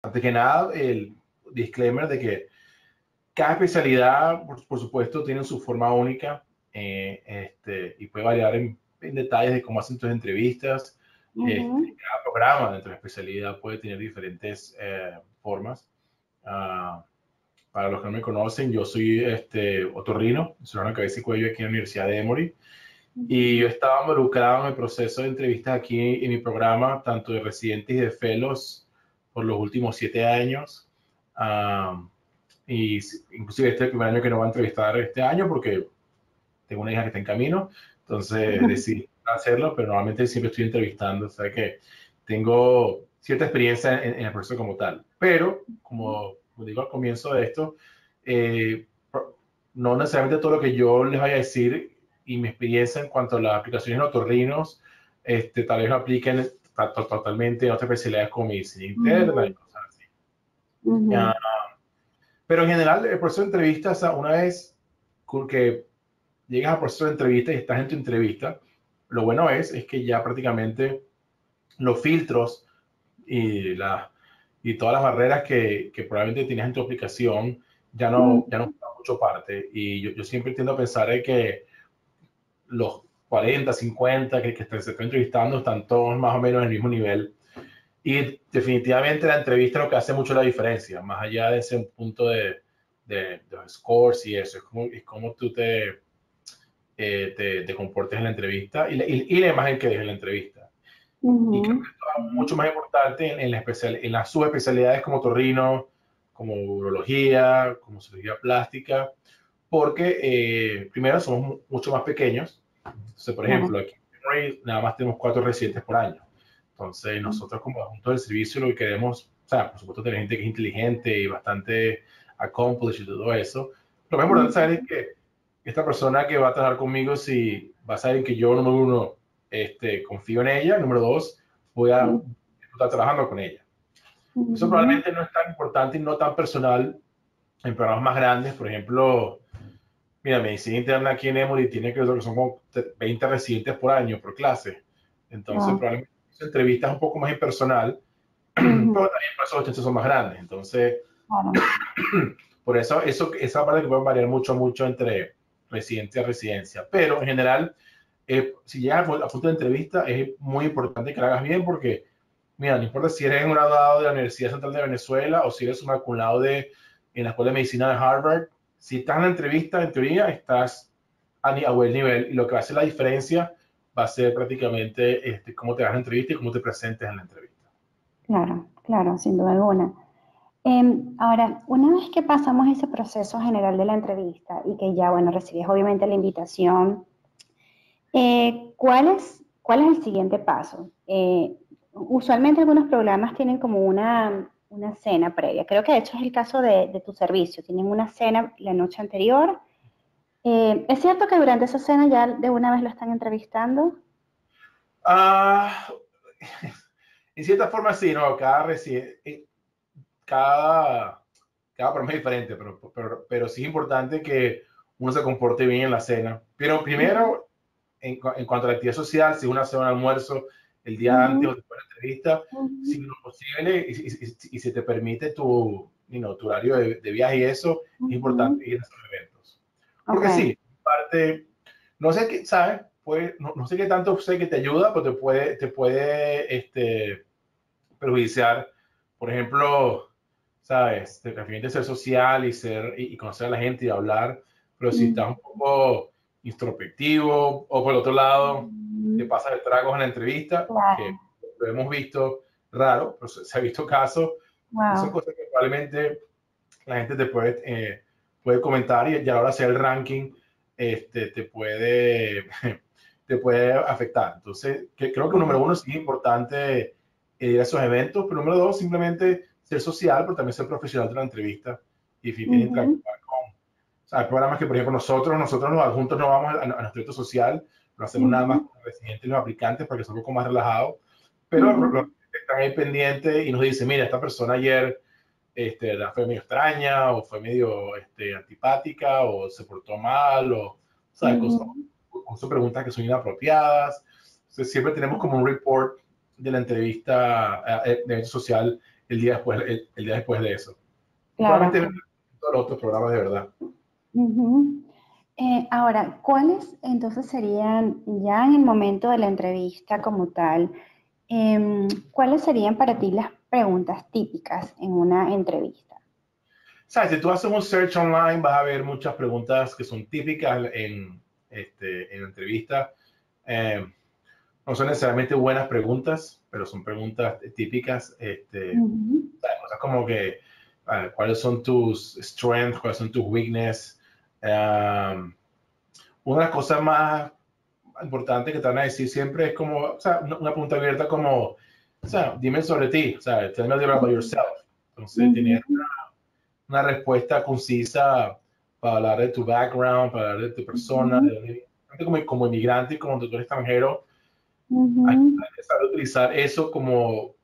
Antes que nada, el disclaimer de que cada especialidad, por supuesto, tiene su forma única y puede variar en detalles de cómo hacen tus entrevistas. Cada programa dentro de la especialidad puede tener diferentes formas. Para los que no me conocen, yo soy otorrino, cirujano de cabeza y cuello aquí en la Universidad de Emory. Y yo estaba involucrado en el proceso de entrevistas aquí en mi programa, tanto de residentes y de fellows, por los últimos 7 años. Y inclusive este es el primer año que no voy a entrevistar este año porque tengo una hija que está en camino, entonces decidí hacerlo, pero normalmente siempre estoy entrevistando, o sea que tengo cierta experiencia en el proceso como tal. Pero, como digo al comienzo de esto, no necesariamente todo lo que yo les vaya a decir y mi experiencia en cuanto a las aplicaciones en otorrinos, tal vez no apliquen totalmente en otras especialidades como medicina interna y cosas así. Pero en general, el proceso de entrevistas, una vez que llegas al proceso de entrevista y estás en tu entrevista, lo bueno es que ya prácticamente los filtros y todas las barreras que probablemente tienes en tu aplicación ya no forman mucho parte. Y yo siempre tiendo a pensar que los 40, 50 que se están entrevistando están todos más o menos en el mismo nivel. Y definitivamente la entrevista es lo que hace mucho la diferencia, más allá de ese punto de los scores y eso, es como tú te comportes en la entrevista y la imagen que dejes en la entrevista. Y creo que esto es mucho más importante en las subespecialidades como otorrino, como urología, como cirugía plástica, porque primero somos mucho más pequeños. Entonces, por ejemplo, aquí en Emory nada más tenemos 4 residentes por año. Entonces, nosotros como adjuntos del servicio lo que queremos, o sea, por supuesto, tener gente que es inteligente y bastante accomplished y todo eso. Lo más importante saber es que esta persona que va a trabajar conmigo, si va a saber que yo, número uno, confío en ella, número dos, voy a estar trabajando con ella. Eso probablemente no es tan importante y no tan personal en programas más grandes. Por ejemplo, mira, medicina interna aquí en Emory tiene que son como 20 residentes por año, por clase. Entonces, probablemente esa entrevista es un poco más impersonal, pero también esos chances son más grandes. Entonces, por eso, esa parte que puede variar mucho entre residencia a residencia. Pero en general, si llegas a punto de entrevista, es muy importante que la hagas bien porque, mira, no importa si eres un graduado de la Universidad Central de Venezuela o si eres un cum laude en la Escuela de Medicina de Harvard, si estás en la entrevista, en teoría, estás a buen nivel y lo que va a hacer la diferencia va a ser prácticamente cómo te hagas la entrevista y cómo te presentes en la entrevista. Claro, sin duda alguna. Ahora, una vez que pasamos ese proceso general de la entrevista y que ya, bueno, recibes obviamente la invitación, ¿cuál es el siguiente paso? Usualmente algunos programas tienen como una cena previa. Creo que de hecho es el caso de tu servicio. Tienen una cena la noche anterior. ¿Es cierto que durante esa cena ya de una vez lo están entrevistando? En cierta forma sí, ¿no? Cada programa es diferente, pero sí es importante que uno se comporte bien en la cena. Pero primero, en cuanto a la actividad social, si uno hace un almuerzo el día antes o después de la entrevista, si lo posible y se te permite tu horario de viaje y eso, es importante ir a esos eventos. Porque sí, parte, no sé qué, ¿sabes? No sé qué tanto sé que te ayuda, pero te puede perjudiciar. Por ejemplo, ¿sabes? Te refieres a ser social y conocer a la gente y hablar, pero si estás un poco introspectivo o por el otro lado te pasas de tragos en la entrevista, que lo hemos visto raro, pero se ha visto casos, y son cosas que probablemente la gente te puede comentar y a la hora de hacer el ranking te puede afectar. Entonces, creo que número uno sí es importante ir a esos eventos, pero número dos, simplemente ser social, pero también ser profesional de la entrevista y interactuar con... O sea, hay programas que, por ejemplo, nosotros los adjuntos no vamos a nuestro evento social, no hacemos nada más con los residentes y los aplicantes porque son un poco más relajados, pero los están ahí pendientes y nos dicen, mira, esta persona ayer fue medio extraña o fue medio antipática o se portó mal o, ¿sabes? Cosas, preguntas que son inapropiadas. Entonces, siempre tenemos como un report de la entrevista de evento social el día después, el día después de eso. Y Claro. probablemente todos los otros programas de verdad. Ujú. Ahora, ¿cuáles entonces serían, ya en el momento de la entrevista como tal, cuáles serían para ti las preguntas típicas en una entrevista? ¿Sabes? Si tú haces un search online, vas a ver muchas preguntas que son típicas en entrevistas. No son necesariamente buenas preguntas, pero son preguntas típicas. Ujú. Cosas como que, ¿cuáles son tus strengths? ¿Cuáles son tus weaknesses? Um, una de las cosas más importantes que te van a decir siempre es como, o sea, una pregunta abierta como, o sea, dime sobre ti, o sea, tell me about yourself. Entonces, tener Ujú. una respuesta concisa para hablar de tu background, para hablar de tu persona, Ujú. de dónde como inmigrante y como doctor extranjero, hay Ujú. que saber utilizar eso como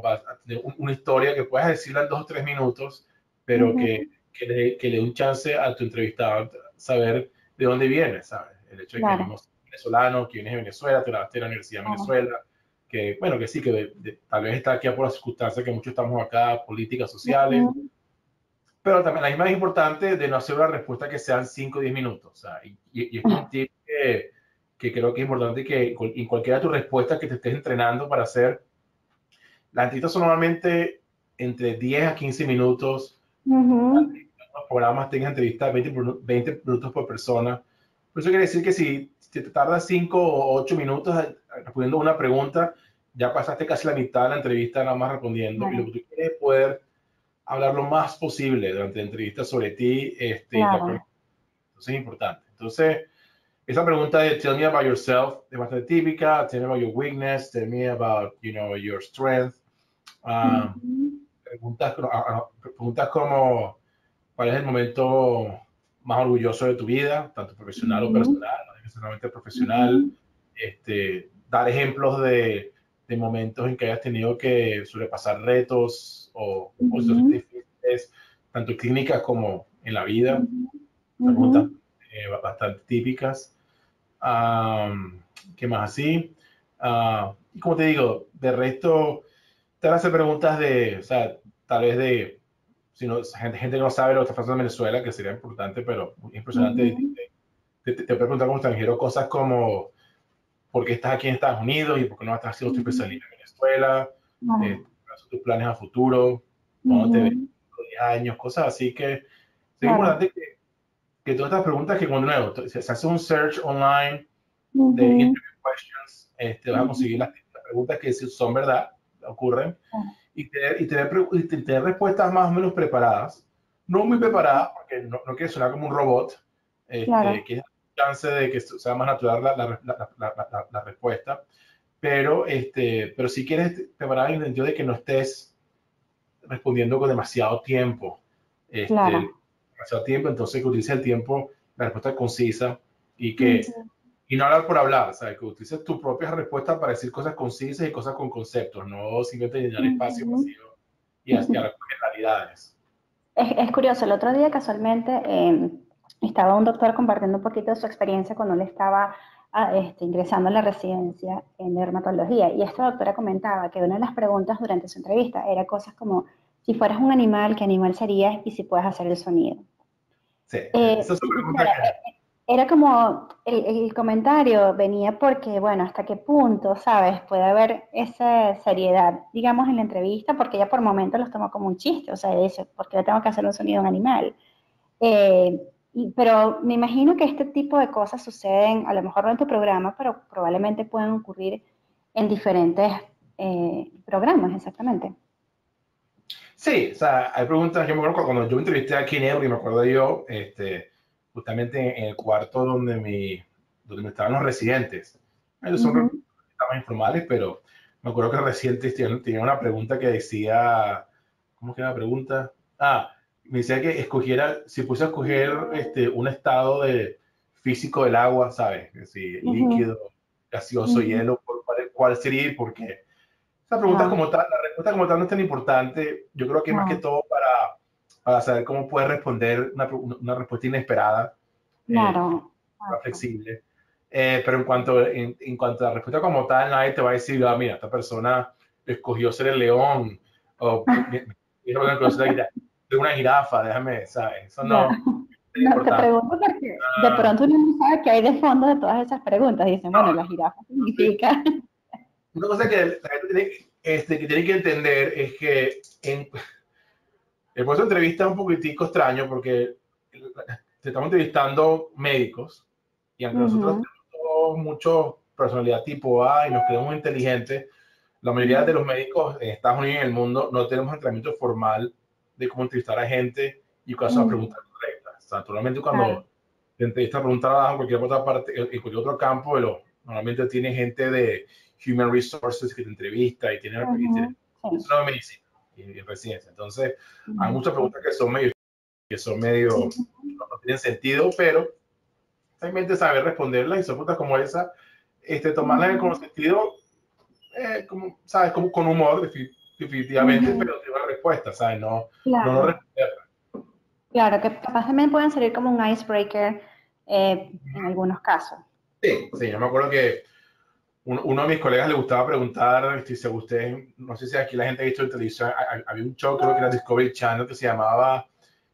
para tener una historia que puedas decirla en 2 o 3 minutos, pero Ujú. que le dé un chance a tu entrevistado saber de dónde vienes, ¿sabes? El hecho de que el Claro, mismo venezolano, que vienes de Venezuela, te grabaste en la Universidad de claro. Venezuela, que bueno, que sí, que tal vez está aquí por las circunstancias que muchos estamos acá, políticas, sociales, Ujú. pero también la misma es importante de no hacer una respuesta que sean 5 o 10 minutos. O sea, y esto es un tip que creo que es importante que en cualquiera de tus respuestas que te estés entrenando para hacer, las entrevistas son normalmente entre 10 a 15 minutos. Ujú. Los programas tengan entrevistas 20 minutos por persona. Por eso quiere decir que si te tardas 5 o 8 minutos respondiendo una pregunta, ya pasaste casi la mitad de la entrevista nada más respondiendo. Y lo Claro, que tú quieres es poder hablar lo más posible durante la entrevista sobre ti. claro. Entonces es importante. Entonces, esa pregunta de tell me about yourself es bastante típica. Tell me about your weakness. Tell me about, your strength. Um, Ujú. preguntas como, ¿cuál es el momento más orgulloso de tu vida? Tanto profesional o Ujú. personal, no necesariamente profesional. Ujú. Dar ejemplos de momentos en que hayas tenido que sobrepasar retos o situaciones Ujú. difíciles, tanto clínicas como en la vida. Ujú. Ujú. Preguntas bastante típicas. Um, ¿Qué más así? Y como te digo, de resto, te van a hacer preguntas o sea, tal vez si no, gente que no sabe lo que está pasando en Venezuela, que sería importante, pero muy impresionante. Ujú. Te puede preguntar como extranjero cosas como, ¿por qué estás aquí en Estados Unidos y por qué no estás haciendo tu Ujú. especialidad en Venezuela? Claro. ¿Cuáles son tus planes a futuro? ¿Dónde te ves Ujú. en 10 años? Cosas así que es Claro. importante que todas estas preguntas que, cuando nuevo, se hace un search online de Ujú. interview questions, vas a conseguir Ujú. las preguntas que son verdad, ocurren, Claro. y tener respuestas más o menos preparadas, no muy Ujú. preparadas, porque no quiere sonar como un robot, Claro. que es chance de que sea más natural la respuesta, pero si quieres preparar en el sentido de que no estés respondiendo con demasiado tiempo, Claro. entonces que utilices el tiempo, la respuesta concisa y que Ujú. y no hablar por hablar, ¿sabes? Que utilices tu propia respuesta para decir cosas concisas y cosas con conceptos, no simplemente llenar espacio Ujú. vacío y hablar con generalidades. Es curioso, el otro día casualmente estaba un doctor compartiendo un poquito de su experiencia cuando él estaba ingresando a la residencia en dermatología y esta doctora comentaba que una de las preguntas durante su entrevista era cosas como si fueras un animal, ¿qué animal serías y si puedes hacer el sonido? Sí, esa es una Y pregunta claro, que... era como el comentario venía porque, bueno, hasta qué punto, ¿sabes? Puede haber esa seriedad, digamos, en la entrevista, porque ella por momentos los tomó como un chiste, o sea, ella dice, ¿por qué le tengo que hacer un sonido a un animal? Pero me imagino que este tipo de cosas suceden, a lo mejor no en tu programa, pero probablemente pueden ocurrir en diferentes programas, exactamente. Sí, o sea, hay preguntas, yo me acuerdo cuando yo me entrevisté aquí en Ebro, y me acuerdo yo, justamente en el cuarto donde me estaban los residentes. Ellos son Ujú. más informales, pero me acuerdo que los residentes tenían una pregunta que decía, ¿cómo que era la pregunta? Me decía que escogiera, si puse a escoger un estado físico del agua, ¿sabes? Si Ujú. líquido, gaseoso, Ujú. hielo, ¿cuál sería y por qué? Esa pregunta Ajá. como tal, la respuesta como tal no es tan importante. Yo creo que más que Ajá. todo para saber cómo puedes responder una respuesta inesperada, Claro, más exacto. flexible. Pero en cuanto a la respuesta como tal, nadie te va a decir, ah, mira, esta persona escogió ser el león, o una jirafa, déjame, ¿sabes? Eso Ya. no es No, te importante. pregunto porque de pronto uno no sabe qué hay de fondo de todas esas preguntas. Dicen, bueno, la jirafa significa. Una cosa que la gente que tiene que entender es que el puesto de entrevista es un poquitico extraño porque te estamos entrevistando médicos y aunque nosotros tenemos mucho personalidad tipo A y nos creemos inteligentes, la mayoría de los médicos en Estados Unidos y en el mundo no tenemos entrenamiento formal de cómo entrevistar a gente y cuáles son las preguntas correctas. O sea, naturalmente cuando te entrevistas a preguntar a en cualquier otra parte, en cualquier otro campo, normalmente tiene gente de Human Resources que te entrevista y tiene eso no es medicina y residencia. Entonces, hay muchas preguntas que son medio no tienen sentido, pero simplemente saber responderlas y son preguntas como esa, tomarlas con sentido, como, ¿sabes? Como con humor, definitivamente, pero tiene una respuesta, ¿sabes? No Claro, responderla. claro, que capaz también pueden servir como un icebreaker en algunos casos. Sí, sí, yo me acuerdo que uno de mis colegas le gustaba preguntar, si usted, no sé si aquí la gente ha visto en televisión, había un show, creo que era Discovery Channel, que se llamaba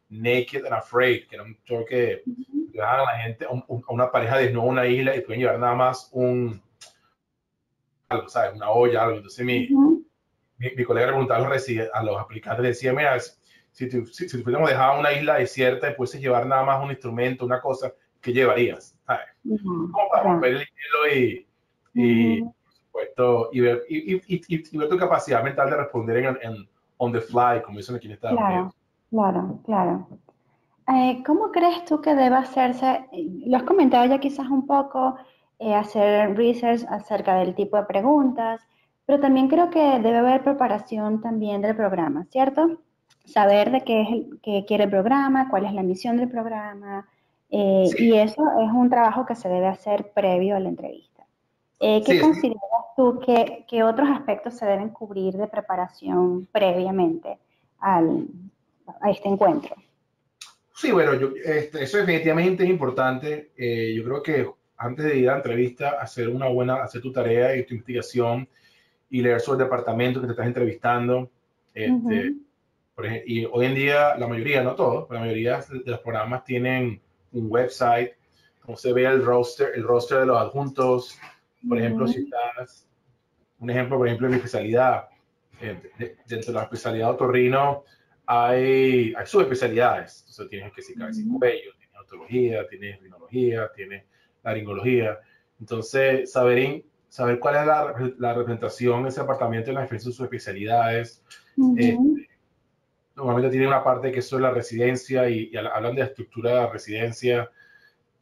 Naked and Afraid, que era un show que llevaban a la gente, a una pareja desnuda a una isla y pueden llevar nada más algo, ¿sabes? Una olla, algo. Entonces mi colega le preguntaba a los aplicantes, le decía, mira, si te fuéramos dejado una isla desierta y pudieses llevar nada más un instrumento, una cosa, ¿qué llevarías? ¿Sabes? Como para romper el hielo y por supuesto, y ver tu capacidad mental de responder on the fly, como dicen aquí en Estados Unidos. Claro, claro, claro. ¿Cómo crees tú que debe hacerse? Lo has comentado ya quizás un poco, hacer research acerca del tipo de preguntas, pero también creo que debe haber preparación también del programa, ¿cierto? Saber de qué es qué quiere el programa, cuál es la misión del programa, y Sí, eso es un trabajo que se debe hacer previo a la entrevista. ¿Qué sí, sí. consideras tú que otros aspectos se deben cubrir de preparación previamente a este encuentro? Sí, bueno, eso definitivamente es importante. Yo creo que antes de ir a la entrevista, hacer tu tarea y tu investigación y leer sobre el departamento que te estás entrevistando. Este, Ujú, y hoy en día, la mayoría, no todos, pero la mayoría de los programas tienen un website, como se ve el roster de los adjuntos. Por ejemplo, si ujú, estás, un ejemplo, por ejemplo, en mi especialidad, dentro de la especialidad otorrino, hay subespecialidades. Entonces tienes que si cabeza y ujú, cuello, tienes odontología, tienes rinología, tienes laringología. Entonces, saber cuál es la representación de ese departamento en las diferentes subespecialidades. Eh, ujú, Normalmente tiene una parte que eso es la residencia y hablan de la estructura de la residencia.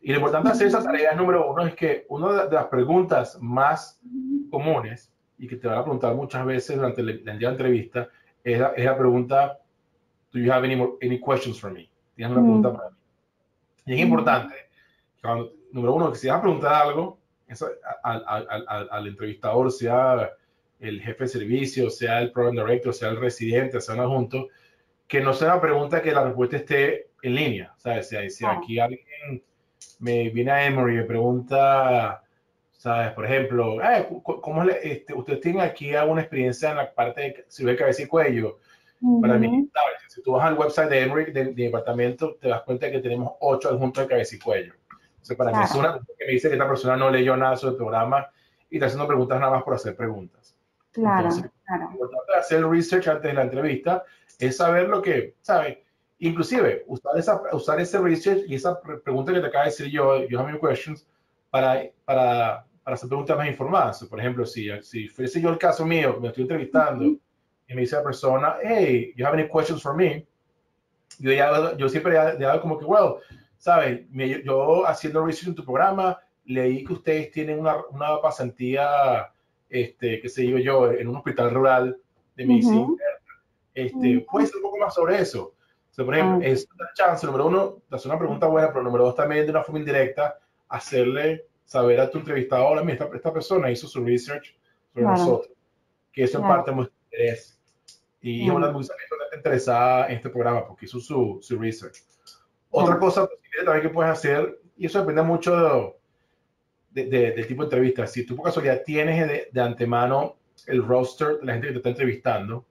Y lo importante de hacer esa ujú, tarea número uno es que una de las preguntas más comunes y que te van a preguntar muchas veces durante el día de la entrevista es la pregunta, ¿Do you have any questions for me? ¿Tienes una pregunta para mí? Y es ujú, importante, número uno, que si vas a preguntar algo al entrevistador, sea el jefe de servicio, sea el program director, sea el residente, sea un adjunto, que no sea una pregunta que la respuesta esté en línea. ¿Sabes? Si claro, aquí alguien me viene a Emory y me pregunta, ¿sabes? Por ejemplo, ¿cómo usted tiene aquí alguna experiencia en la parte de cirugía de cabeza y cuello? Para mí, ujú, ¿sabes? Si tú vas al website de Emory, de mi departamento, te das cuenta que tenemos 8 adjuntos de cabeza y cuello. Entonces, para mí es claro, una cosa que me dice que esta persona no leyó nada sobre el programa y está haciendo preguntas nada más por hacer preguntas. Entonces, claro, lo claro. importante de hacer el research antes de la entrevista es saber lo que, ¿sabes? Inclusive, usar ese research y esa pregunta que te acaba de decir yo have any questions, para hacer preguntas más informadas. Por ejemplo, si fuese yo el caso mío, me estoy entrevistando Ujú, y me dice la persona, hey, you have any questions for me? Yo siempre he dado como que, well, ¿sabes? Yo haciendo research en tu programa, leí que ustedes tienen una pasantía, qué sé yo, en un hospital rural de medicina ujú, interna. ujú. ¿Puedes decir un poco más sobre eso? O sea, por ejemplo, Ah, es una chance, número uno, de hacer una pregunta buena, pero número dos, también de una forma indirecta, hacerle saber a tu entrevistador, mira, esta persona hizo su research sobre claro, nosotros, que eso en claro, parte muestra interés. Y es una claro, mujer interesada en este programa porque hizo su research. Otra claro. cosa posible también que puedes hacer, y eso depende mucho del tipo de entrevista. Si tú por casualidad tienes de antemano el roster de la gente que te está entrevistando,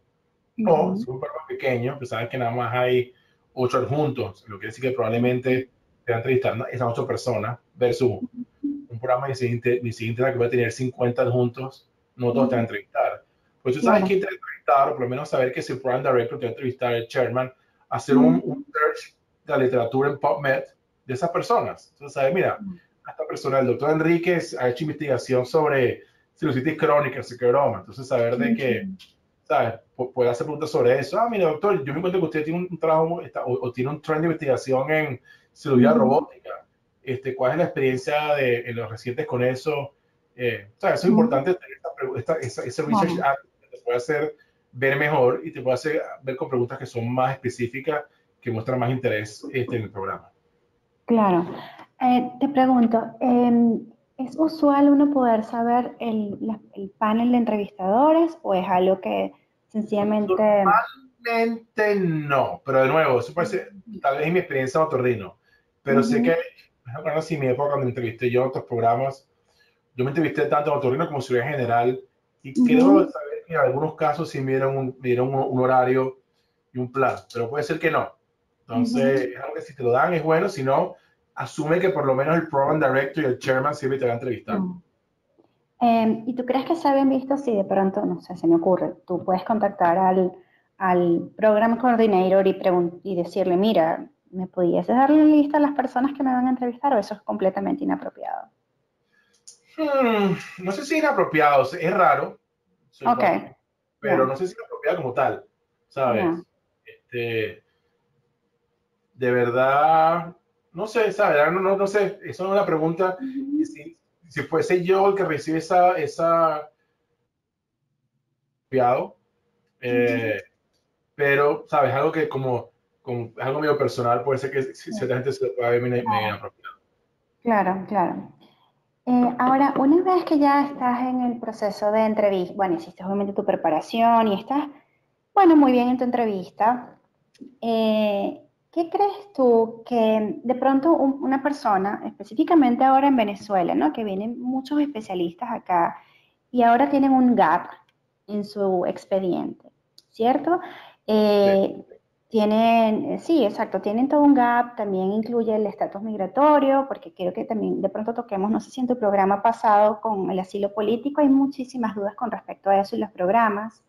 o si es un programa pequeño, que sabes que nada más hay 8 adjuntos, lo que quiere decir que probablemente te van a entrevistar esas 8 personas, versus un programa de siguiente que va a tener 50 adjuntos, no todos te van a entrevistar. Pues tú sabes quién te va a entrevistar, o por lo menos saber que si el program director te va a entrevistar, el chairman, hacer un search de la literatura en PubMed de esas personas. Entonces, sabes, mira, esta persona, el doctor Enríquez, ha hecho investigación sobre sinusitis crónica, escleroma. Entonces, saber de que, ¿sabes? Puede hacer preguntas sobre eso. Ah, mira, doctor, yo me encuentro que usted tiene un trabajo o tiene un tren de investigación en cirugía robótica. ¿Cuál es la experiencia en los recientes con eso? ¿Sabes? Eso es importante tener ese research que te puede hacer ver mejor y te puede hacer ver con preguntas que son más específicas, que muestran más interés en el programa. Claro. Te pregunto, ¿es usual uno poder saber el panel de entrevistadores o es algo que sencillamente... Normalmente no, pero de nuevo, eso parece, tal vez en mi experiencia en otorrino, pero sé que, bueno, si mi época cuando me entrevisté yo en otros programas, yo me entrevisté tanto en otorrino como en cirugía general y creo saber que en algunos casos sí me dieron un horario y un plan, pero puede ser que no. Entonces, es algo que si te lo dan es bueno, si no, asume que por lo menos el program director y el chairman siempre te van a entrevistar. ¿Y tú crees que se habían visto si de pronto, no sé, se me ocurre, tú puedes contactar al program coordinator y decirle, mira, ¿me pudiese dar la lista de las personas que me van a entrevistar o eso es completamente inapropiado? No sé si es inapropiado, es raro, pero no sé si es inapropiado como tal, ¿sabes? De verdad, no sé, ¿sabes? No sé, eso no es una pregunta. Si fuese yo el que recibe esa pero, ¿sabes? Algo que como algo medio personal, puede ser que cierta gente se lo pueda ver medio inapropiado. Claro, claro. Ahora, una vez que ya estás en el proceso de entrevista, bueno, hiciste obviamente tu preparación y estás, bueno, muy bien en tu entrevista, ¿qué crees tú que de pronto una persona, específicamente ahora en Venezuela, ¿no? Que vienen muchos especialistas acá y ahora tienen un gap en su expediente, ¿cierto? Sí, exacto, tienen todo un gap, también incluye el estatus migratorio, porque quiero que también de pronto toquemos, no sé si en tu programa pasado con el asilo político hay muchísimas dudas con respecto a eso y los programas.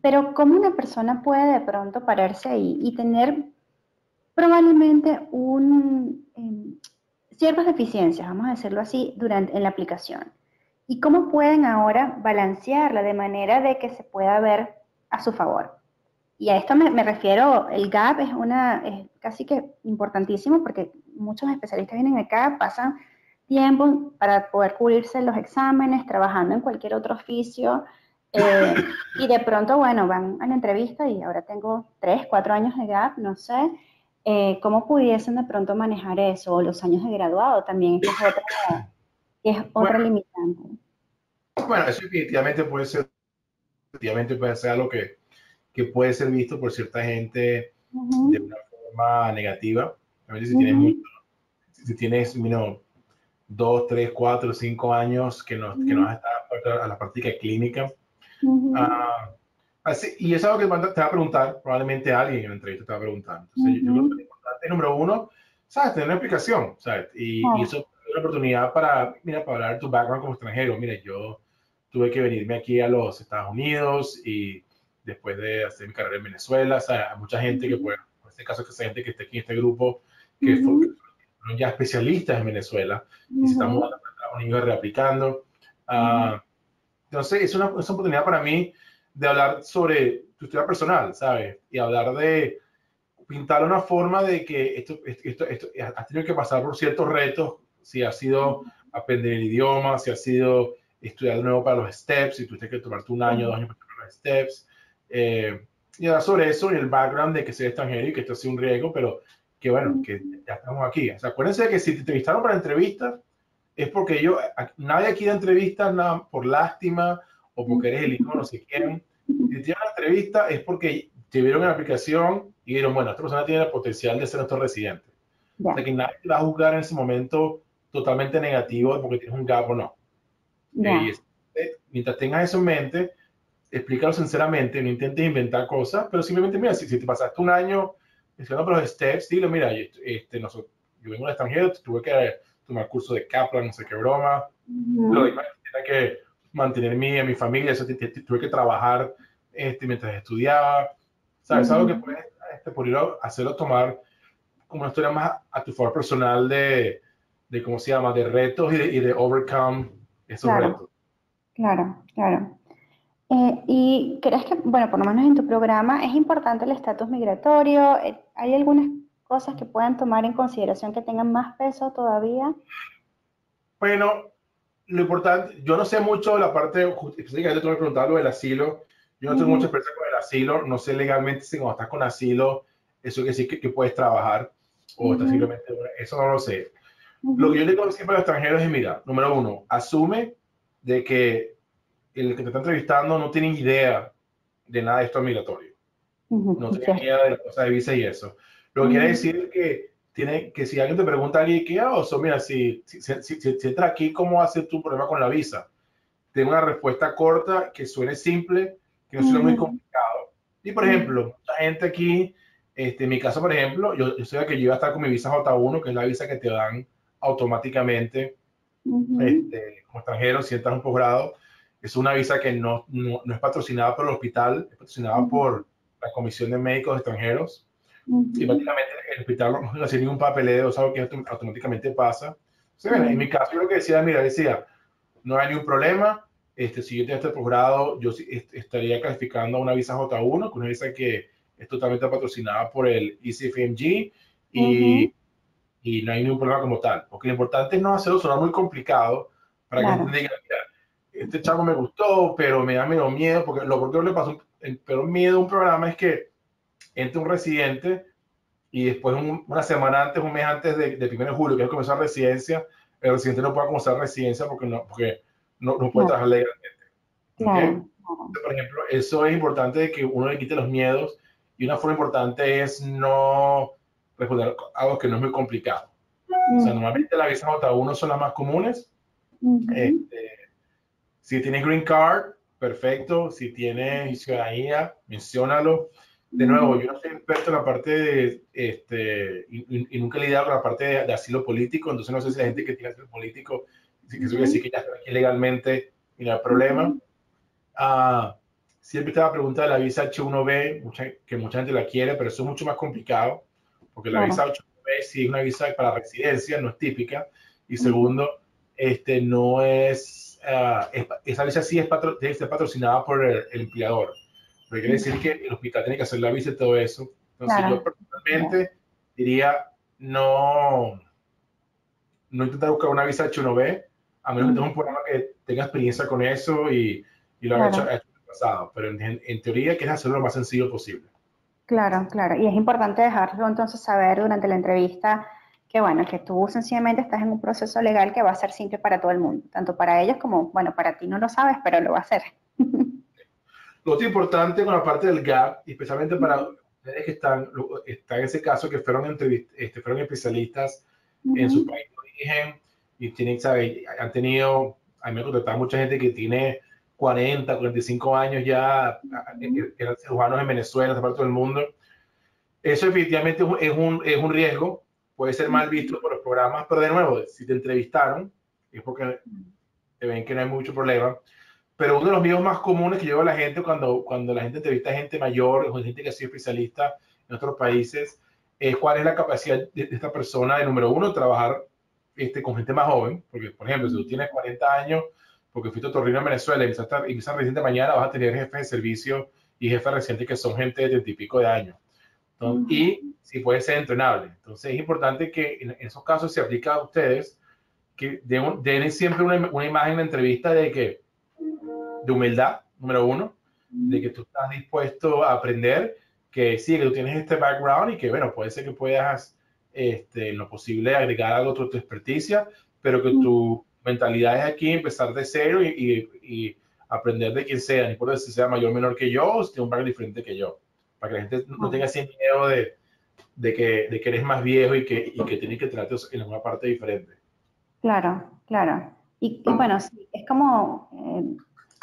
Pero ¿cómo una persona puede de pronto pararse ahí y tener probablemente ciertas deficiencias, vamos a decirlo así, en la aplicación? ¿Y cómo pueden ahora balancearla de manera de que se pueda ver a su favor? Y a esto me refiero, el gap es casi que importantísimo porque muchos especialistas vienen acá, pasan tiempo para poder cubrirse los exámenes, trabajando en cualquier otro oficio, y de pronto, bueno, van a la entrevista y ahora tengo 3, 4 años de gap, no sé, ¿cómo pudiesen de pronto manejar eso? O los años de graduado también, que es otra limitante. Bueno, eso definitivamente puede ser algo que puede ser visto por cierta gente de una forma negativa. A veces si tienes 2, 3, 4, 5 años que no has estado a la práctica clínica. Y eso es algo que te va a preguntar, probablemente alguien en la entrevista te va a preguntar. Entonces, yo creo que lo importante, número uno, ¿sabes? Tener una explicación, ¿sabes? Y eso es una oportunidad para hablar de tu background como extranjero. Mira, yo tuve que venirme aquí a los Estados Unidos y después de hacer mi carrera en Venezuela, ¿sabes? Hay mucha gente que puede, en este caso, que esa gente que está aquí en este grupo, que fueron ya especialistas en Venezuela y se están mudando a Estados Unidos reaplicando. Entonces, es una oportunidad para mí de hablar sobre tu historia personal, ¿sabes? Y hablar de pintar una forma de que esto has tenido que pasar por ciertos retos, si ha sido aprender el idioma, si ha sido estudiar de nuevo para los STEPS, si tuviste que tomarte 1 año, 2 años para los STEPS, y hablar sobre eso y el background de que soy extranjero y que esto ha sido un riesgo, pero que bueno, que ya estamos aquí. O sea, acuérdense de que si te entrevistaron para entrevistas, es porque nadie aquí da entrevistas nada por lástima o porque eres el hijo no sé quién. Si te dieron una entrevista es porque te vieron en la aplicación y dijeron, bueno, esta persona tiene el potencial de ser nuestro residente. O sea, que nadie te va a juzgar en ese momento totalmente negativo porque tienes un gap o no. Ya. Mientras tengas eso en mente, explícalo sinceramente, no intentes inventar cosas, pero simplemente, mira, si te pasaste un año estudiando por los steps, dile, mira, yo vengo del extranjero, tuve que tomar curso de Kaplan, no sé qué broma, lo demás, tenía que mantener mi familia, eso, tuve que trabajar mientras estudiaba, ¿sabes? Algo que puedes por ir a hacerlo tomar como una historia más a tu favor personal de ¿cómo se llama?, de retos y de overcome esos Claro, retos. claro, claro. ¿Y crees que, bueno, por lo menos en tu programa, es importante el estatus migratorio? ¿Hay algunas cosas que puedan tomar en consideración que tengan más peso todavía? Bueno, lo importante, yo no sé mucho de la parte, específicamente tú me preguntabas lo del asilo, yo no tengo mucha Ujú, experiencia con el asilo, no sé legalmente si cuando estás con asilo, eso quiere decir que puedes trabajar, o estás ujú, simplemente, eso no lo sé. Lo que yo ujú, le digo siempre a los extranjeros es, mira, número uno, asume de que el que te está entrevistando no tiene idea de nada de esto migratorio, ujú, no es tenía cierto. idea de la cosa de visa y eso. Lo que quiere Ujú, decir es que si alguien te pregunta a alguien que, mira, si entras aquí, ¿cómo va a ser tu problema con la visa? Tengo una respuesta corta, que suene simple, que no suene muy ujú, complicado. Y, por ujú, ejemplo, mucha gente aquí, en mi caso, por ejemplo, yo soy que yo iba a estar con mi visa J1, que es la visa que te dan automáticamente ujú, como extranjero si entras a un posgrado. Es una visa que no es patrocinada por el hospital, es patrocinada ujú, por la Comisión de Médicos Extranjeros. Y ujú, prácticamente el hospital no hace ningún papeleo, es algo que automáticamente pasa. O sea, en ujú, mi caso, yo lo que decía, mira, decía, no hay ningún problema. Si yo tengo este posgrado, yo estaría calificando una visa J1, que es una visa que es totalmente patrocinada por el ECFMG ujú, y no hay ningún problema como tal. Porque lo importante es no hacerlo sonar muy complicado para que la gente claro. diga, mira, este chavo me gustó, pero me da medio miedo, porque lo que le pasó, el peor miedo a un programa es que entre un residente y después una semana antes, un mes antes de 1 de julio, que es comenzar residencia, el residente no puede comenzar residencia porque no puede Claro, trabajar legalmente. ¿Okay? claro, claro. Por ejemplo, eso es importante de que uno le quite los miedos y una forma importante es no responder algo que no es muy complicado. O sea, Ujú, normalmente las visas J1 son las más comunes. ujú, Este, si tienes green card, perfecto. Si tienes ciudadanía, menciónalo. De nuevo, ujú, yo no soy experto en la parte y nunca he lidiado con la parte de asilo político, entonces no sé si la gente que tiene asilo político, que eso quiere decir ujú, que ya está aquí legalmente y no hay problema. ujú, Ah, siempre está la pregunta de la visa H1B, que mucha gente la quiere, pero eso es mucho más complicado, porque la visa claro. H1B sí es una visa para residencia, no es típica. Y Ujú, segundo, no es, esa visa sí tiene que ser patrocinada por el empleador. Pero quiere decir ujú, que el hospital tiene que hacer la visa y todo eso. Entonces yo claro, claro. personalmente diría no intentar buscar una visa H1B, a menos que tengas un Ujú, programa que tenga experiencia con eso y lo haga claro. hecho en el pasado. Pero en teoría quieres hacerlo lo más sencillo posible. Claro, claro. Y es importante dejarlo entonces saber durante la entrevista que, bueno, que tú sencillamente estás en un proceso legal que va a ser simple para todo el mundo, tanto para ellos como, bueno, para ti no lo sabes, pero lo va a hacer. Lo otro importante con la parte del GAP, especialmente para Ujú, ustedes que están en ese caso, que fueron especialistas en su ujú, país de origen y tienen, ¿sabe? A mí me contactaba mucha gente que tiene 40, 45 años ya, ujú, eran cirujanos en Venezuela, en esta parte del mundo. Eso definitivamente es un riesgo, puede ser mal ujú, visto por los programas, pero de nuevo, si te entrevistaron, es porque te ven que no hay mucho problema. Pero uno de los miedos más comunes que lleva la gente cuando la gente entrevista a gente mayor o gente que ha sido especialista en otros países es cuál es la capacidad de esta persona de, número uno, trabajar con gente más joven. Porque, por ejemplo, si tú tienes 40 años, porque fuiste otorrino en Venezuela y empiezas reciente mañana, vas a tener jefes de servicio y jefes recientes que son gente de 30 y pico de años. Entonces, ujú, y si puede ser entrenable. Entonces es importante que en esos casos se aplica a ustedes que den siempre una imagen de entrevista de humildad, número uno, de que ujú, tú estás dispuesto a aprender, que sí, que tú tienes este background y que, bueno, puede ser que puedas, en lo posible, agregar algo a tu experticia, pero que ujú, tu mentalidad es aquí empezar de cero y aprender de quien sea, no importa si sea mayor o menor que yo o si tiene un background diferente que yo, para que la gente no tenga claro. así miedo de que eres más viejo y que tienes que tratarte en una parte diferente. Claro, claro. Y bueno, sí, es como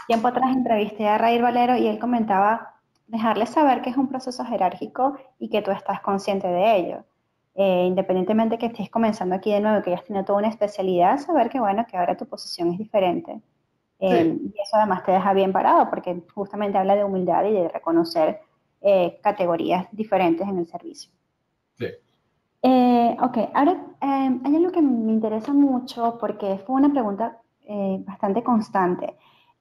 tiempo atrás entrevisté a Raíl Valero y él comentaba dejarle saber que es un proceso jerárquico y que tú estás consciente de ello. Independientemente que estés comenzando aquí de nuevo, que hayas tenido toda una especialidad, saber que bueno, que ahora tu posición es diferente. Sí, Y eso además te deja bien parado porque justamente habla de humildad y de reconocer categorías diferentes en el servicio. sí. Ok, ahora hay algo que me interesa mucho porque fue una pregunta bastante constante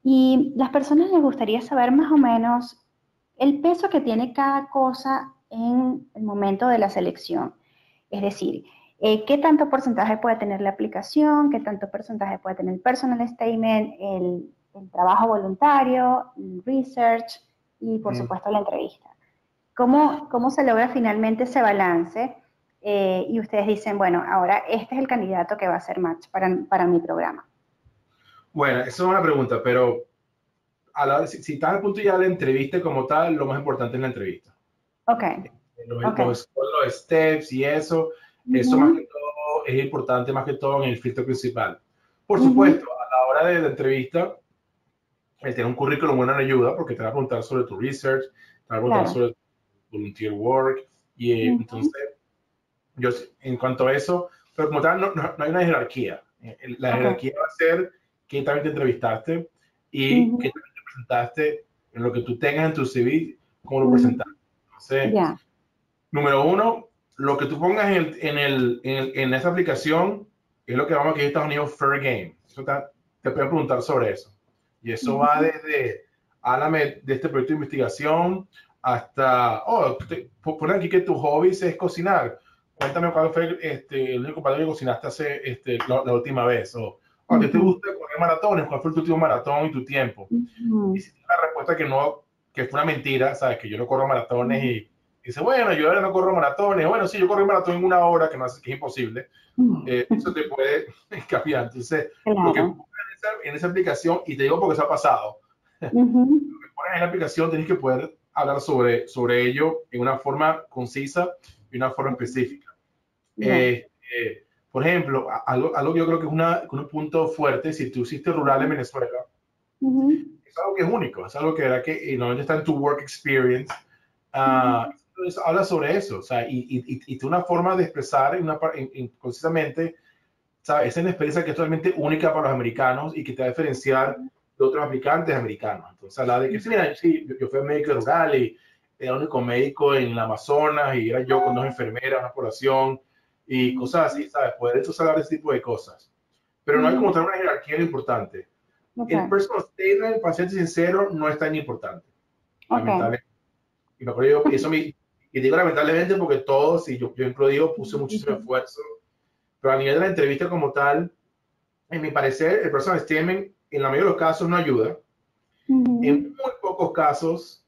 y las personas les gustaría saber más o menos el peso que tiene cada cosa en el momento de la selección. Es decir, qué tanto porcentaje puede tener la aplicación, qué tanto porcentaje puede tener el personal statement, el trabajo voluntario, el research y por Mm. supuesto la entrevista. ¿Cómo se logra finalmente ese balance? Y ustedes dicen, bueno, ahora este es el candidato que va a ser match para mi programa. Bueno, esa es una pregunta, pero a la hora, si estás al punto ya de la entrevista como tal, lo más importante es la entrevista. Ok, ok. Los steps y eso más que Ujú, todo es importante más que todo en el filtro principal. Por supuesto, ujú, a la hora de la entrevista, el tener un currículum bueno le ayuda porque te va a preguntar sobre tu research, te va a preguntar claro. sobre tu volunteer work y Ujú, entonces yo en cuanto a eso, pero como tal no hay una jerarquía. La ok. jerarquía va a ser qué también te entrevistaste y Ujú, qué también te presentaste en lo que tú tengas en tu CV, cómo lo ujú, presentaste. Entonces, ya. número uno, lo que tú pongas en esa aplicación es lo que vamos aquí en Estados Unidos fair game. Te pueden preguntar sobre eso. Y eso va Ujú, desde, háblame de este proyecto de investigación hasta, pon aquí que tu hobby es cocinar. Cuéntame cuál fue el único plato que cocinaste la última vez. O que te ujú, gusta correr maratones, cuál fue tu último maratón y tu tiempo. Y ujú, si tienes la respuesta que fue una mentira, sabes que yo no corro maratones ujú, y dice, bueno, yo ahora no corro maratones. Bueno, sí, yo corro un maratón en una hora, que es imposible. Eso te puede cambiar. Entonces, lo que claro. pones en esa aplicación, y te digo porque se ha pasado, Ujú, lo que pones en la aplicación tienes que poder hablar sobre ello en una forma concisa y una forma específica. ya. Por ejemplo, algo que yo creo que es un punto fuerte, si tú hiciste rural en Ujú, Venezuela, ujú, es algo que es único, es algo que, era que normalmente está en tu work experience. ujú, Entonces, habla sobre eso, o sea, y una forma de expresar concisamente, ¿sabes? Esa es una experiencia que es totalmente única para los americanos y que te va a diferenciar de otros aplicantes americanos. Entonces, habla de que, sí, mira, sí, yo fui médico rural y era el único médico en el Amazonas y era yo con dos enfermeras, una población y cosas así, ¿sabes? Poder entonces hablar de ese tipo de cosas. Pero no hay como ujú, tener una jerarquía lo importante. ok, El personal statement, para ser sincero, no es tan importante, ok. lamentablemente. Y me acuerdo yo, y digo lamentablemente porque todos, y yo incluido, puse muchísimo Ujú, esfuerzo, pero a nivel de la entrevista como tal, en mi parecer, el personal statement en la mayoría de los casos no ayuda. En ujú, muy pocos casos,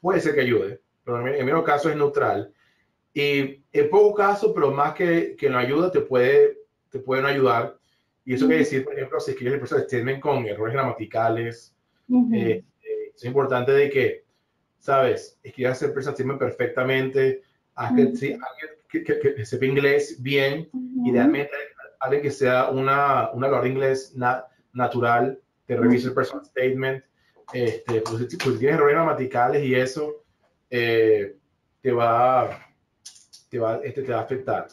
puede ser que ayude, pero en menos casos es neutral. Y en pocos casos, pero más que no ayuda, te pueden ayudar. Y eso quiere ujú, decir, por ejemplo, si escribes el personal statement con errores gramaticales, ujú, es importante de que, ¿sabes? Escribas el personal statement perfectamente, haz que, sí, ujú, alguien que sepa inglés bien, ujú, idealmente alguien que sea una hablador de inglés natural, te revise el ujú. personal statement, pues si tienes errores gramaticales y eso, eh, te va, te va a afectar.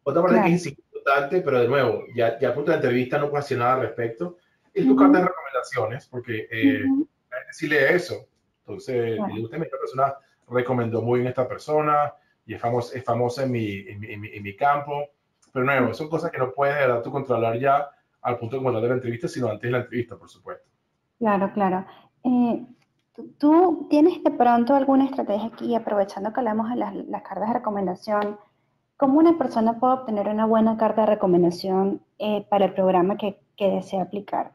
Otra parte que Claro. es importante, pero de nuevo, ya a punto de entrevista no puedo hacer nada al respecto, es tu carta de Ujú, recomendaciones, porque ujú, la gente sí lee eso. Entonces, y le claro. gusta, esta persona recomendó muy bien a esta persona y es famosa en mi campo. Pero de nuevo, son cosas que no puedes dar tú controlar ya al punto de controlar la entrevista, sino antes de la entrevista, por supuesto. Claro, claro. ¿Tú tienes de pronto alguna estrategia aquí, aprovechando que hablamos de las cartas de recomendación? ¿Cómo una persona puede obtener una buena carta de recomendación para el programa que desea aplicar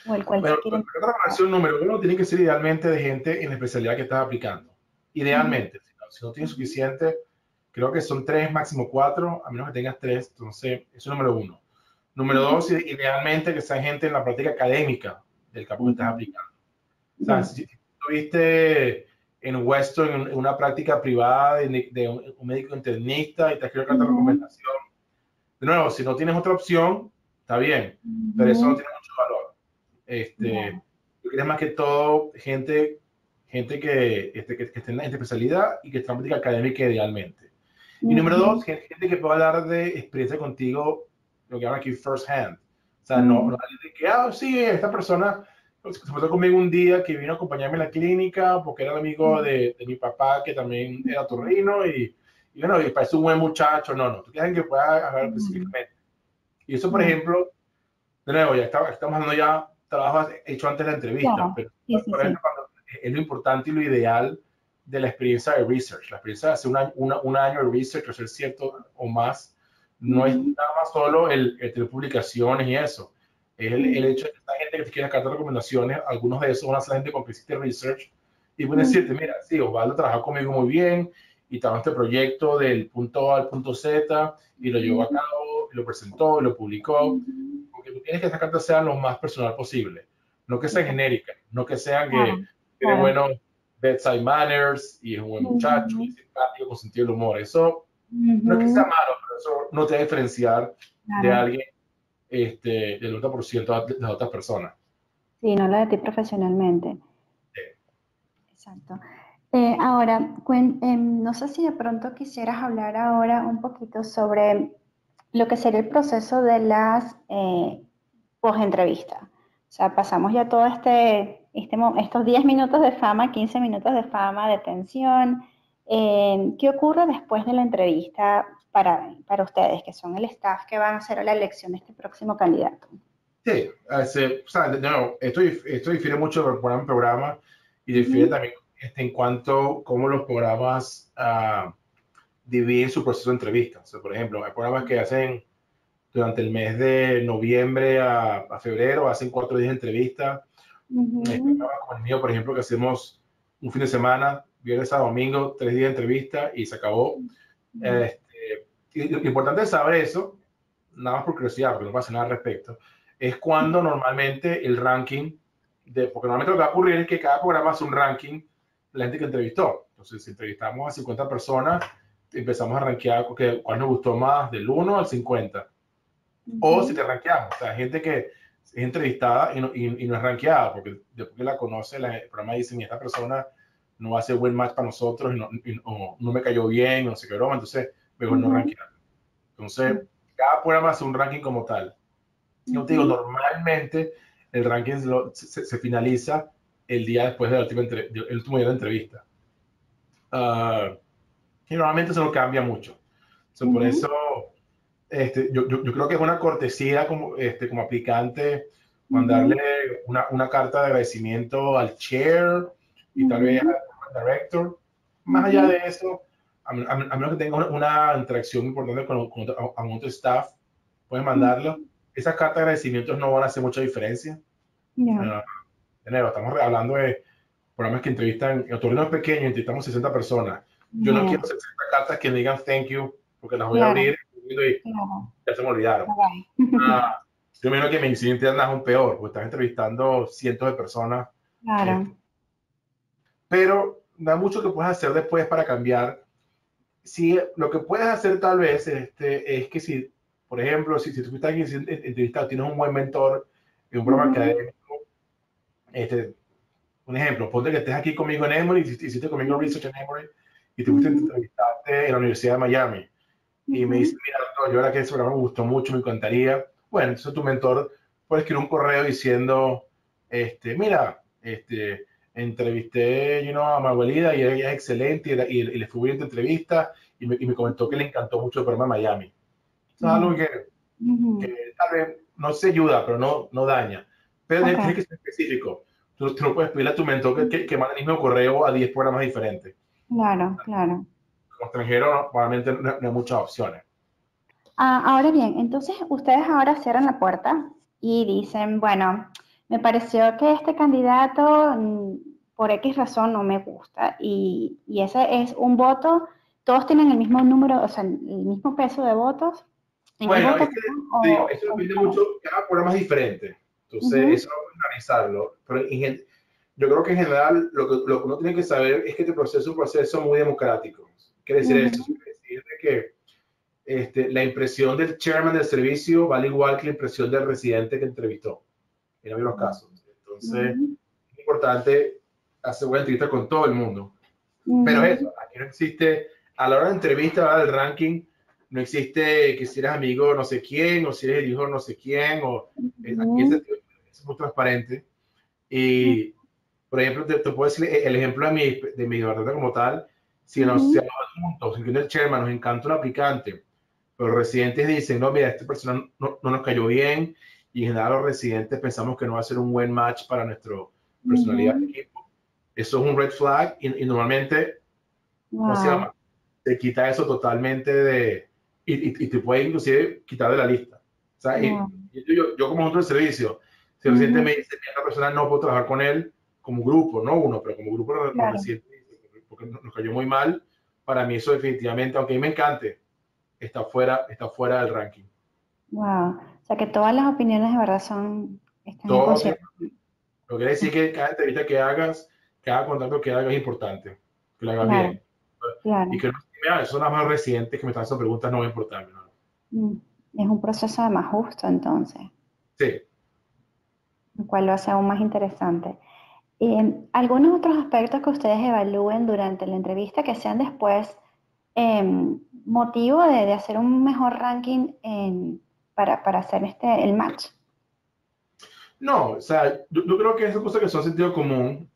o el cual Bueno, se quiere la empezar? recomendación número uno tiene que ser idealmente de gente en la especialidad que estás aplicando. Ujú, Idealmente, si no tienes ujú, suficiente, creo que son tres, máximo cuatro, a menos que tengas tres, entonces eso es número uno. Número dos, ujú, idealmente que sea gente en la práctica académica del campo que estás ujú. aplicando. O sea, Ya. si estuviste en Weston en una práctica privada de un médico internista y te has escrito carta de Ujú, recomendación, de nuevo, si no tienes otra opción, está bien, pero eso no tiene mucho valor. Yo creo más que todo gente que esté en la especialidad y que está en práctica académica idealmente. Y número dos, gente que pueda hablar de experiencia contigo, lo que llaman aquí first hand. O sea, no alguien de que, sí, esta persona se pasó conmigo un día que vino a acompañarme en la clínica porque era el amigo de mi papá que también era torrino y bueno, y parece un buen muchacho. No, tú quieres que pueda hablar específicamente. Y eso, por ejemplo, de nuevo, estamos hablando ya trabajo hecho antes de la entrevista, pero por ejemplo, es lo importante y lo ideal de la experiencia de research. La experiencia de hacer un año de research, hacer cierto o más, no es nada más solo el tener publicaciones y eso. Es el hecho de que esta gente que te quiere sacar recomendaciones, algunos de esos van a ser gente con que hiciste research y pueden decirte, mira, sí, Osvaldo trabajó conmigo muy bien y trabajó este proyecto del punto A al punto Z y lo llevó a cabo, y lo presentó, y lo publicó. Porque tú tienes que esas cartas sean lo más personal posible, no que sean genéricas, no que sean que tiene buenos bedside manners y es un buen muchacho y simpático con sentido del humor. Eso no es que sea malo, pero eso no te va a diferenciar de alguien del 90% de las otras personas. Sí, no lo de ti profesionalmente. Sí. Exacto. Ahora, no sé si de pronto quisieras hablar ahora un poquito sobre lo que sería el proceso de las post-entrevistas. O sea, pasamos ya todo estos 10 minutos de fama, 15 minutos de fama, de tensión. ¿Qué ocurre después de la entrevista para ustedes, que son el staff que van a hacer la elección de este próximo candidato? Sí, o sea, no, esto difiere mucho de programa en programa y difiere también en cuanto a cómo los programas dividen su proceso de entrevista. O sea, por ejemplo, hay programas que hacen durante el mes de noviembre a febrero, hacen 4 días de entrevista. Hay programas como el mío, por ejemplo, que hacemos un fin de semana, viernes a domingo, 3 días de entrevista y se acabó. Y lo importante es saber eso, nada más por curiosidad, porque no pasa nada al respecto, es cuando normalmente el ranking, porque normalmente lo que va a ocurrir es que cada programa hace un ranking de la gente que entrevistó. Entonces, si entrevistamos a 50 personas, empezamos a rankear cuál nos gustó más, del 1 al 50. O si te rankeamos, o sea, gente que es entrevistada y no es rankeada, porque después que la conoce, el programa dice, esta persona no va a ser buen match para nosotros o no me cayó bien, no sé qué broma, entonces mejor no rankear. Entonces, cada programa hace un ranking como tal. Yo te digo, normalmente el ranking se finaliza el día después del último día de la entrevista. Y normalmente eso no cambia mucho. Por eso, yo creo que es una cortesía como aplicante mandarle una carta de agradecimiento al chair y tal vez al director. Más allá de eso, a menos que tenga una interacción importante con otro staff, pueden mandarlo. Esas cartas de agradecimientos no van a hacer mucha diferencia. De nuevo, estamos hablando de programas que entrevistan, el torneo es pequeño, entrevistamos 60 personas. Yo no quiero 60 cartas que me digan thank you, porque las voy a abrir y ya se me olvidaron. Yo me imagino que medicina interna es aún peor, porque estás entrevistando cientos de personas. Pero da mucho que puedes hacer después para cambiar. Si lo que puedes hacer tal vez es que si, por ejemplo, si tú estás entrevistado, tienes un buen mentor en un programa académico, un ejemplo, ponte que estés aquí conmigo en Emory, hiciste conmigo research en Emory y te fuiste a entrevistarte en la Universidad de Miami y me dices, mira, doctor, yo la que ese programa me gustó mucho, me encantaría. Bueno, entonces tu mentor puede escribir un correo diciendo, mira, entrevisté a mi abuelita y ella es excelente y le fui bien tu entrevista y me comentó que le encantó mucho el programa de Miami. Eso es algo que tal vez no se ayuda, pero no daña. Pero tienes que ser específico. Tú no puedes pedirle a tu mentor que mande el mismo correo a 10 programas diferentes. Claro. Como extranjero, probablemente no hay muchas opciones. Ahora bien, entonces ustedes ahora cierran la puerta y dicen, bueno, me pareció que este candidato por X razón no me gusta y ese es un voto, todos tienen el mismo número, o sea, el mismo peso de votos. Bueno, es que digo, eso depende mucho, cada programa es diferente, entonces eso no puedes analizarlo, pero yo creo que en general lo que uno tiene que saber es que este proceso es un proceso muy democrático. ¿Qué quiere decir esto? Quiere decir que la impresión del chairman del servicio vale igual que la impresión del residente que entrevistó. En algunos casos. Entonces, es importante hacer buena entrevista con todo el mundo. Pero eso, aquí no existe, a la hora de entrevista, del ranking, no existe que si eres amigo no sé quién, o si eres el hijo no sé quién, o aquí es muy transparente. Y, por ejemplo, te puedo decir el ejemplo de mi departamento como tal. Si nos juntos, incluyendo el chairman, nos encanta un aplicante, pero los residentes dicen, no, mira, esta persona no nos cayó bien, y en general los residentes pensamos que no va a ser un buen match para nuestra personalidad de equipo. Eso es un red flag y normalmente, ¿cómo se llama? Te quita eso totalmente y te puede inclusive quitar de la lista. O sea, yo como otro de servicio, si el residente me dice que esta persona no puedo trabajar con él como grupo, no uno, pero como grupo los residentes, porque nos cayó muy mal, para mí eso definitivamente, aunque a mí me encante, está fuera del ranking. Wow. O sea que todas las opiniones de verdad están en Todo, consideración. lo que quiere decir que cada entrevista que hagas, cada contacto que hagas es importante, que lo hagas bien. Y que no son las más recientes que me están haciendo preguntas, no va a importarme. ¿No? Es un proceso además justo, entonces. Sí. Lo cual lo hace aún más interesante. ¿Algunos otros aspectos que ustedes evalúen durante la entrevista que sean después motivo de hacer un mejor ranking para hacer el match? No, o sea, yo creo que esas cosas que son sentido común,